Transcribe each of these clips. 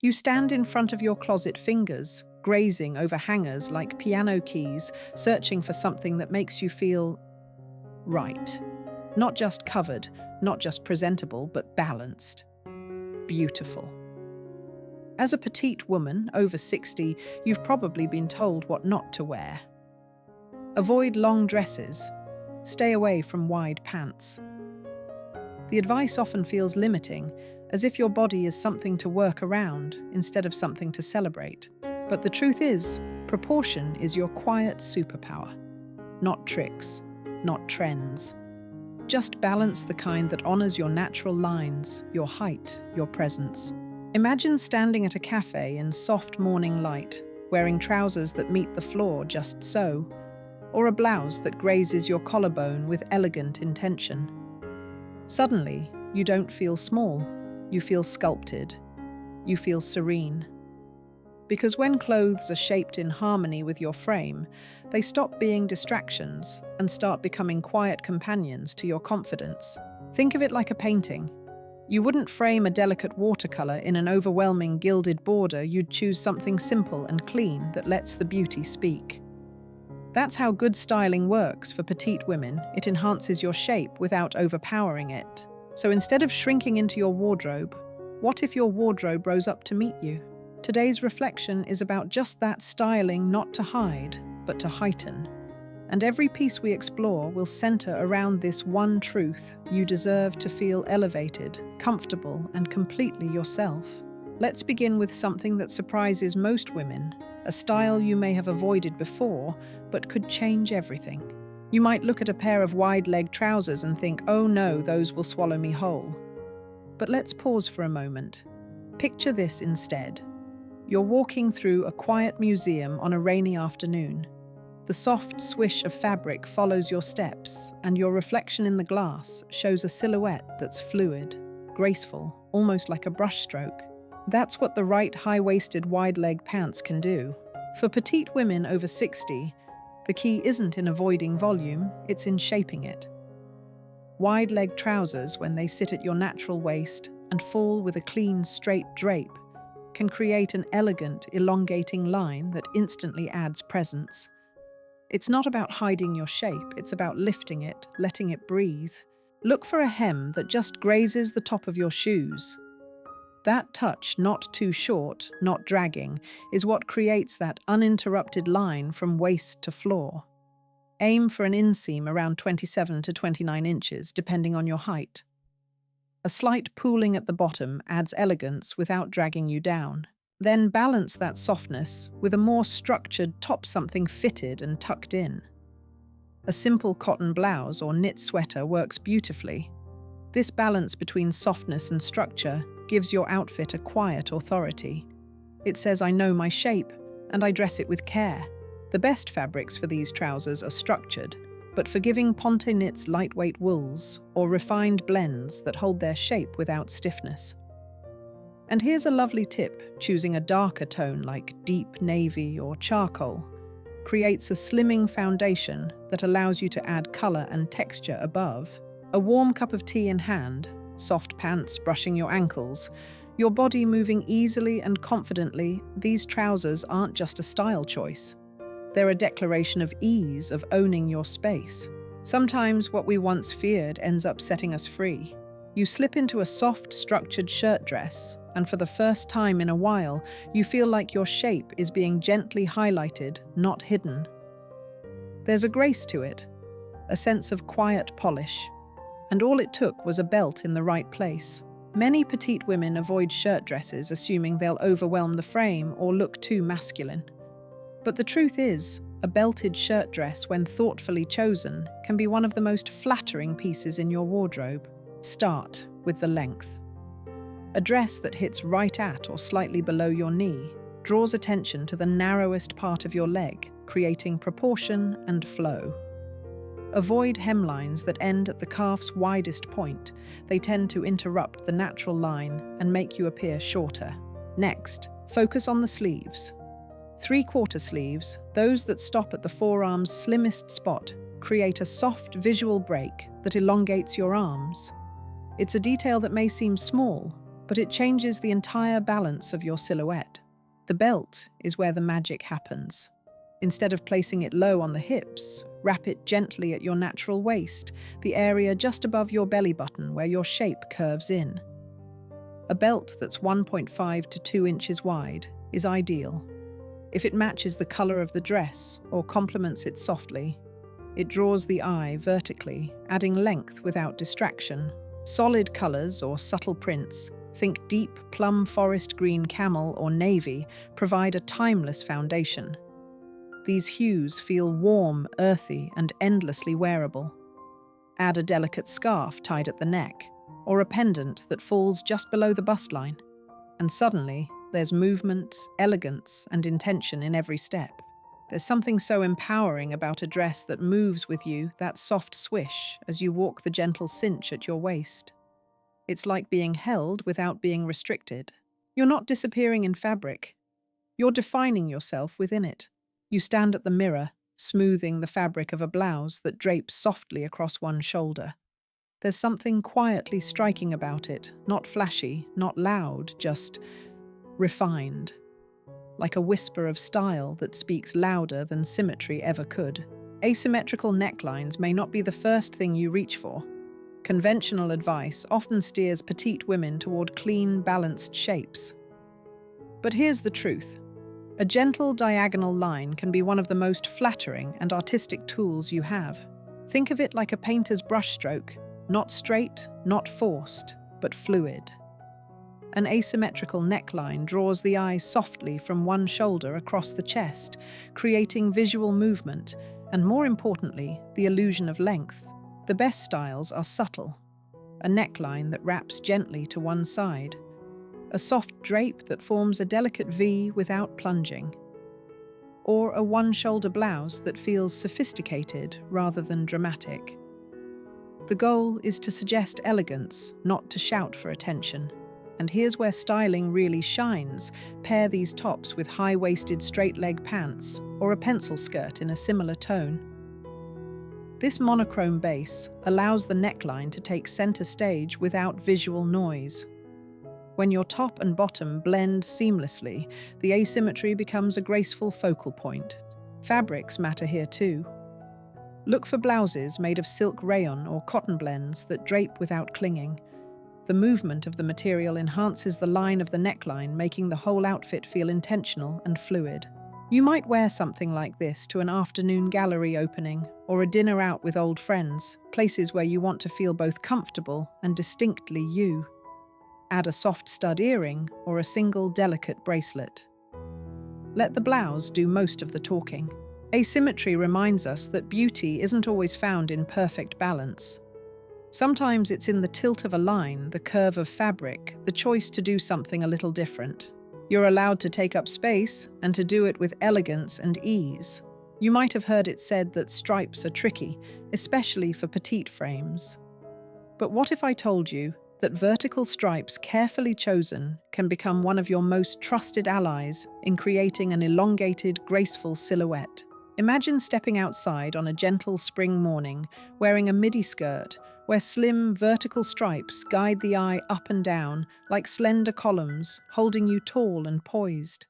You stand in front of your closet fingers, grazing over hangers like piano keys, searching for something that makes you feel right. Not just covered, not just presentable, but balanced. Beautiful. As a petite woman, over 60, you've probably been told what not to wear. Avoid long dresses. Stay away from wide pants. The advice often feels limiting, as if your body is something to work around instead of something to celebrate. But the truth is, proportion is your quiet superpower. Not tricks, not trends. Just balance the kind that honors your natural lines, your height, your presence. Imagine standing at a cafe in soft morning light, wearing trousers that meet the floor just so, or a blouse that grazes your collarbone with elegant intention. Suddenly, you don't feel small, you feel sculpted, you feel serene. Because when clothes are shaped in harmony with your frame, they stop being distractions and start becoming quiet companions to your confidence. Think of it like a painting. You wouldn't frame a delicate watercolor in an overwhelming gilded border, you'd choose something simple and clean that lets the beauty speak. That's how good styling works for petite women. It enhances your shape without overpowering it. So instead of shrinking into your wardrobe, what if your wardrobe rose up to meet you? Today's reflection is about just that, styling not to hide, but to heighten. And every piece we explore will center around this one truth: you deserve to feel elevated, comfortable, and completely yourself. Let's begin with something that surprises most women, a style you may have avoided before, but could change everything. You might look at a pair of wide-leg trousers and think, oh no, those will swallow me whole. But let's pause for a moment. Picture this instead. You're walking through a quiet museum on a rainy afternoon. The soft swish of fabric follows your steps, and your reflection in the glass shows a silhouette that's fluid, graceful, almost like a brushstroke. That's what the right high-waisted, wide-leg pants can do. For petite women over 60, the key isn't in avoiding volume, it's in shaping it. Wide-leg trousers, when they sit at your natural waist and fall with a clean, straight drape, can create an elegant, elongating line that instantly adds presence. It's not about hiding your shape, it's about lifting it, letting it breathe. Look for a hem that just grazes the top of your shoes. That touch, not too short, not dragging, is what creates that uninterrupted line from waist to floor. Aim for an inseam around 27 to 29 inches, depending on your height. A slight pooling at the bottom adds elegance without dragging you down. Then balance that softness with a more structured top, something fitted and tucked in. A simple cotton blouse or knit sweater works beautifully. This balance between softness and structure gives your outfit a quiet authority. It says, I know my shape, and I dress it with care. The best fabrics for these trousers are structured, but forgiving ponte knits, lightweight wools, or refined blends that hold their shape without stiffness. And here's a lovely tip: choosing a darker tone like deep navy or charcoal creates a slimming foundation that allows you to add color and texture above. A warm cup of tea in hand, soft pants brushing your ankles, your body moving easily and confidently, these trousers aren't just a style choice. They're a declaration of ease, of owning your space. Sometimes what we once feared ends up setting us free. You slip into a soft, structured shirt dress, and for the first time in a while, you feel like your shape is being gently highlighted, not hidden. There's a grace to it, a sense of quiet polish. And all it took was a belt in the right place. Many petite women avoid shirt dresses, assuming they'll overwhelm the frame or look too masculine. But the truth is, a belted shirt dress, when thoughtfully chosen, can be one of the most flattering pieces in your wardrobe. Start with the length. A dress that hits right at or slightly below your knee draws attention to the narrowest part of your leg, creating proportion and flow. Avoid hemlines that end at the calf's widest point. They tend to interrupt the natural line and make you appear shorter. Next, focus on the sleeves. Three-quarter sleeves, those that stop at the forearm's slimmest spot, create a soft visual break that elongates your arms. It's a detail that may seem small, but it changes the entire balance of your silhouette. The belt is where the magic happens. Instead of placing it low on the hips, wrap it gently at your natural waist, the area just above your belly button where your shape curves in. A belt that's 1.5 to 2 inches wide is ideal. If it matches the color of the dress or complements it softly, it draws the eye vertically, adding length without distraction. Solid colors or subtle prints, think deep plum forest green camel or navy, provide a timeless foundation. These hues feel warm, earthy, and endlessly wearable. Add a delicate scarf tied at the neck, or a pendant that falls just below the bust line, and suddenly there's movement, elegance, and intention in every step. There's something so empowering about a dress that moves with you, that soft swish, as you walk the gentle cinch at your waist. It's like being held without being restricted. You're not disappearing in fabric. You're defining yourself within it. You stand at the mirror, smoothing the fabric of a blouse that drapes softly across one shoulder. There's something quietly striking about it, not flashy, not loud, just refined. Like a whisper of style that speaks louder than symmetry ever could. Asymmetrical necklines may not be the first thing you reach for. Conventional advice often steers petite women toward clean, balanced shapes. But here's the truth. A gentle diagonal line can be one of the most flattering and artistic tools you have. Think of it like a painter's brushstroke, not straight, not forced, but fluid. An asymmetrical neckline draws the eye softly from one shoulder across the chest, creating visual movement and, more importantly, the illusion of length. The best styles are subtle. A neckline that wraps gently to one side. A soft drape that forms a delicate V without plunging. Or a one-shoulder blouse that feels sophisticated rather than dramatic. The goal is to suggest elegance, not to shout for attention. And here's where styling really shines. Pair these tops with high-waisted straight-leg pants or a pencil skirt in a similar tone. This monochrome base allows the neckline to take center stage without visual noise. When your top and bottom blend seamlessly, the asymmetry becomes a graceful focal point. Fabrics matter here too. Look for blouses made of silk rayon or cotton blends that drape without clinging. The movement of the material enhances the line of the neckline, making the whole outfit feel intentional and fluid. You might wear something like this to an afternoon gallery opening or a dinner out with old friends, places where you want to feel both comfortable and distinctly you. Add a soft stud earring or a single delicate bracelet. Let the blouse do most of the talking. Asymmetry reminds us that beauty isn't always found in perfect balance. Sometimes it's in the tilt of a line, the curve of fabric, the choice to do something a little different. You're allowed to take up space and to do it with elegance and ease. You might have heard it said that stripes are tricky, especially for petite frames. But what if I told you that vertical stripes carefully chosen can become one of your most trusted allies in creating an elongated, graceful silhouette? Imagine stepping outside on a gentle spring morning, wearing a midi skirt, where slim, vertical stripes guide the eye up and down like slender columns, holding you tall and poised.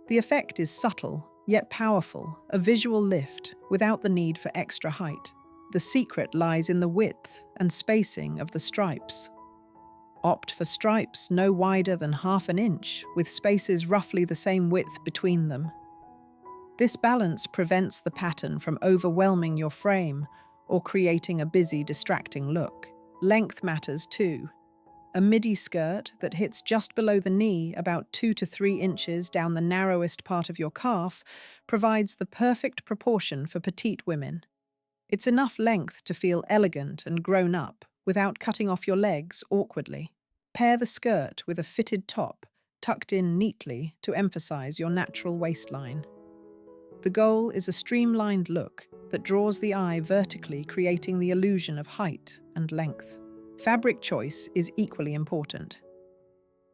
The effect is subtle, yet powerful, a visual lift without the need for extra height. The secret lies in the width and spacing of the stripes. Opt for stripes no wider than half an inch, with spaces roughly the same width between them. This balance prevents the pattern from overwhelming your frame or creating a busy, distracting look. Length matters too. A midi skirt that hits just below the knee, about 2 to 3 inches down the narrowest part of your calf, provides the perfect proportion for petite women. It's enough length to feel elegant and grown up without cutting off your legs awkwardly. Pair the skirt with a fitted top, tucked in neatly to emphasize your natural waistline. The goal is a streamlined look that draws the eye vertically, creating the illusion of height and length. Fabric choice is equally important.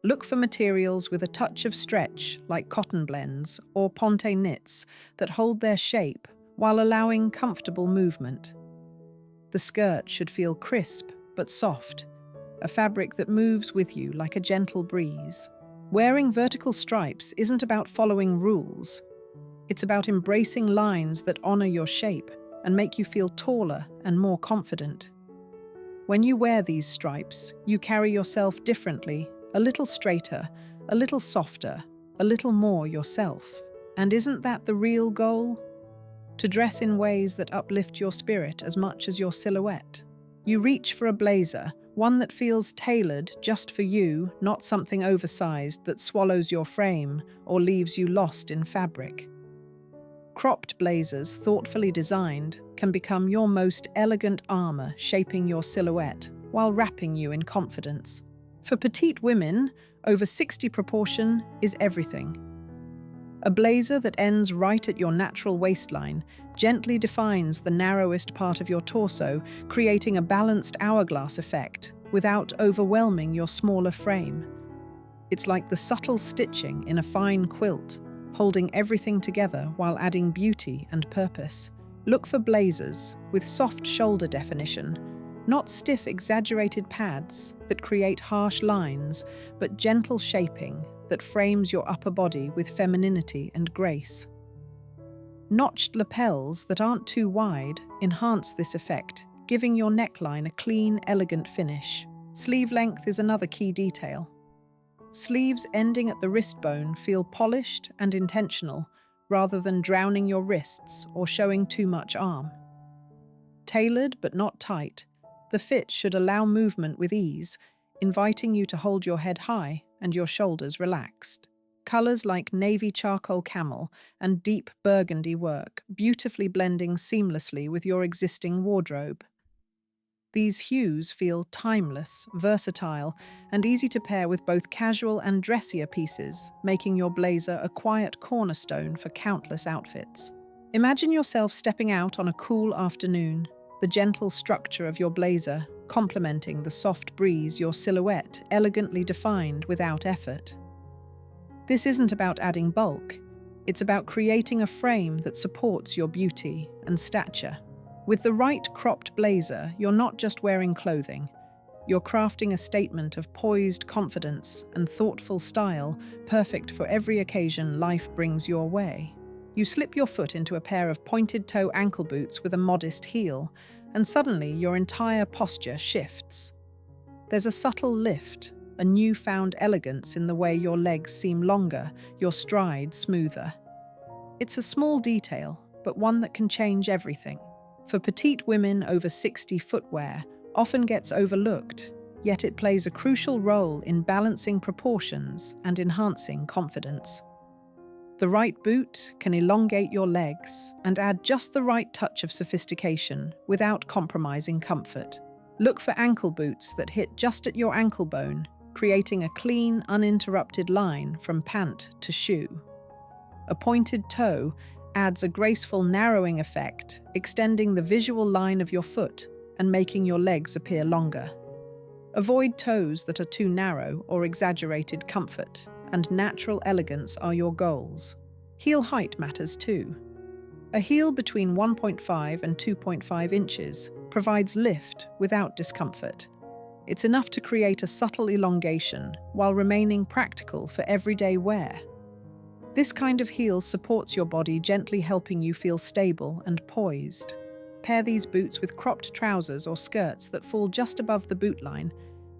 Look for materials with a touch of stretch, like cotton blends or ponte knits, that hold their shape while allowing comfortable movement. The skirt should feel crisp but soft, a fabric that moves with you like a gentle breeze. Wearing vertical stripes isn't about following rules. It's about embracing lines that honor your shape and make you feel taller and more confident. When you wear these stripes, you carry yourself differently, a little straighter, a little softer, a little more yourself. And isn't that the real goal? To dress in ways that uplift your spirit as much as your silhouette. You reach for a blazer, one that feels tailored just for you, not something oversized that swallows your frame or leaves you lost in fabric. Cropped blazers, thoughtfully designed, can become your most elegant armor, shaping your silhouette while wrapping you in confidence. For petite women, over 60 proportion is everything. A blazer that ends right at your natural waistline gently defines the narrowest part of your torso, creating a balanced hourglass effect without overwhelming your smaller frame. It's like the subtle stitching in a fine quilt, holding everything together while adding beauty and purpose. Look for blazers with soft shoulder definition, not stiff, exaggerated pads that create harsh lines, but gentle shaping that frames your upper body with femininity and grace. Notched lapels that aren't too wide enhance this effect, giving your neckline a clean, elegant finish. Sleeve length is another key detail. Sleeves ending at the wrist bone feel polished and intentional, rather than drowning your wrists or showing too much arm. Tailored but not tight, the fit should allow movement with ease, inviting you to hold your head high and your shoulders relaxed. Colors like navy charcoal camel and deep burgundy work, beautifully blending seamlessly with your existing wardrobe. These hues feel timeless, versatile, and easy to pair with both casual and dressier pieces, making your blazer a quiet cornerstone for countless outfits. Imagine yourself stepping out on a cool afternoon, the gentle structure of your blazer complementing the soft breeze, your silhouette elegantly defined without effort. This isn't about adding bulk, it's about creating a frame that supports your beauty and stature. With the right cropped blazer, you're not just wearing clothing, you're crafting a statement of poised confidence and thoughtful style, perfect for every occasion life brings your way. You slip your foot into a pair of pointed-toe ankle boots with a modest heel, and suddenly your entire posture shifts. There's a subtle lift, a newfound elegance in the way your legs seem longer, your stride smoother. It's a small detail, but one that can change everything. For petite women, over 60 footwear often gets overlooked, yet it plays a crucial role in balancing proportions and enhancing confidence. The right boot can elongate your legs and add just the right touch of sophistication without compromising comfort. Look for ankle boots that hit just at your ankle bone, creating a clean, uninterrupted line from pant to shoe. A pointed toe adds a graceful narrowing effect, extending the visual line of your foot and making your legs appear longer. Avoid toes that are too narrow or exaggerated comfort, and natural elegance are your goals. Heel height matters too. A heel between 1.5 and 2.5 inches provides lift without discomfort. It's enough to create a subtle elongation while remaining practical for everyday wear. This kind of heel supports your body, gently helping you feel stable and poised. Pair these boots with cropped trousers or skirts that fall just above the boot line,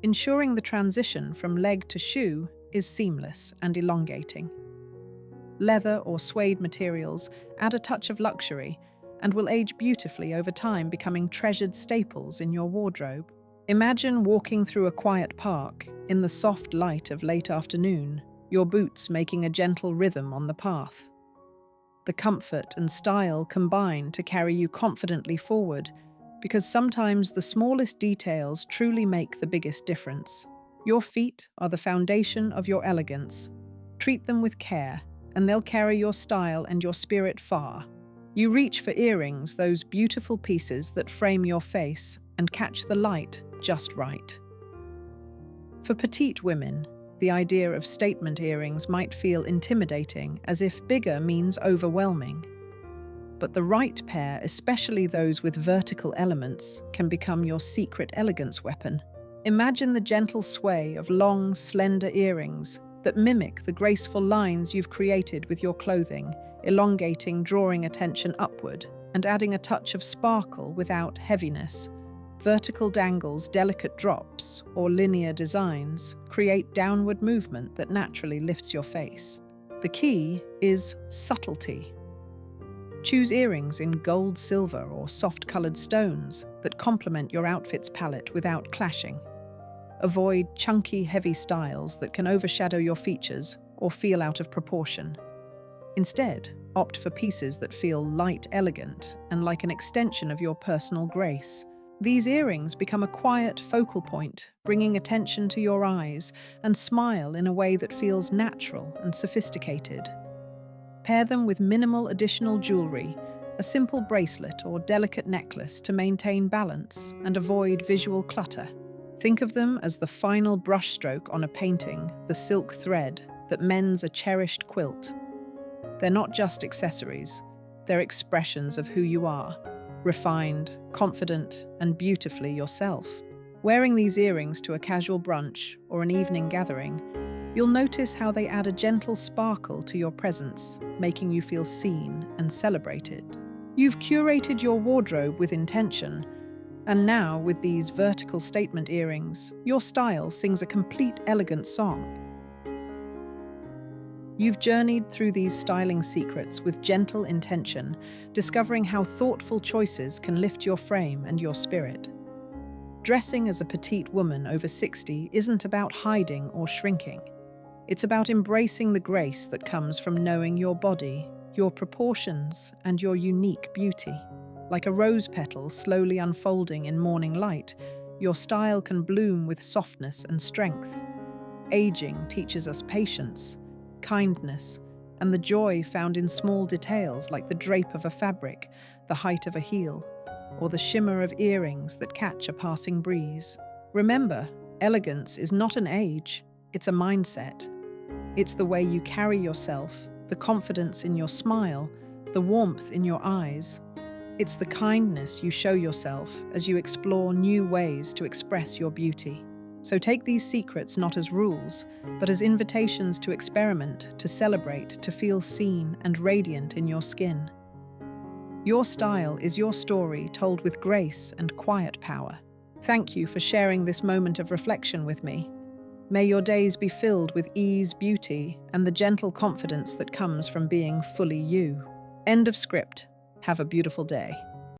ensuring the transition from leg to shoe is seamless and elongating. Leather or suede materials add a touch of luxury and will age beautifully over time, becoming treasured staples in your wardrobe. Imagine walking through a quiet park in the soft light of late afternoon, your boots making a gentle rhythm on the path. The comfort and style combine to carry you confidently forward, because sometimes the smallest details truly make the biggest difference. Your feet are the foundation of your elegance. Treat them with care, and they'll carry your style and your spirit far. You reach for earrings, those beautiful pieces that frame your face and catch the light just right. For petite women, the idea of statement earrings might feel intimidating, as if bigger means overwhelming. But the right pair, especially those with vertical elements, can become your secret elegance weapon. Imagine the gentle sway of long, slender earrings that mimic the graceful lines you've created with your clothing, elongating, drawing attention upward, and adding a touch of sparkle without heaviness. Vertical dangles, delicate drops, or linear designs create downward movement that naturally lifts your face. The key is subtlety. Choose earrings in gold, silver, or soft-colored stones that complement your outfit's palette without clashing. Avoid chunky, heavy styles that can overshadow your features or feel out of proportion. Instead, opt for pieces that feel light, elegant, and like an extension of your personal grace. These earrings become a quiet focal point, bringing attention to your eyes and smile in a way that feels natural and sophisticated. Pair them with minimal additional jewelry, a simple bracelet or delicate necklace to maintain balance and avoid visual clutter. Think of them as the final brushstroke on a painting, the silk thread that mends a cherished quilt. They're not just accessories, they're expressions of who you are, refined, confident, and beautifully yourself. Wearing these earrings to a casual brunch or an evening gathering, you'll notice how they add a gentle sparkle to your presence, making you feel seen and celebrated. You've curated your wardrobe with intention, and now, with these vertical statement earrings, your style sings a complete, elegant song. You've journeyed through these styling secrets with gentle intention, discovering how thoughtful choices can lift your frame and your spirit. Dressing as a petite woman over 60 isn't about hiding or shrinking. It's about embracing the grace that comes from knowing your body, your proportions, and your unique beauty. Like a rose petal slowly unfolding in morning light, your style can bloom with softness and strength. Aging teaches us patience, kindness, and the joy found in small details like the drape of a fabric, the height of a heel, or the shimmer of earrings that catch a passing breeze. Remember, elegance is not an age, it's a mindset. It's the way you carry yourself, the confidence in your smile, the warmth in your eyes. It's the kindness you show yourself as you explore new ways to express your beauty. So take these secrets not as rules, but as invitations to experiment, to celebrate, to feel seen and radiant in your skin. Your style is your story told with grace and quiet power. Thank you for sharing this moment of reflection with me. May your days be filled with ease, beauty, and the gentle confidence that comes from being fully you. End of script. Have a beautiful day.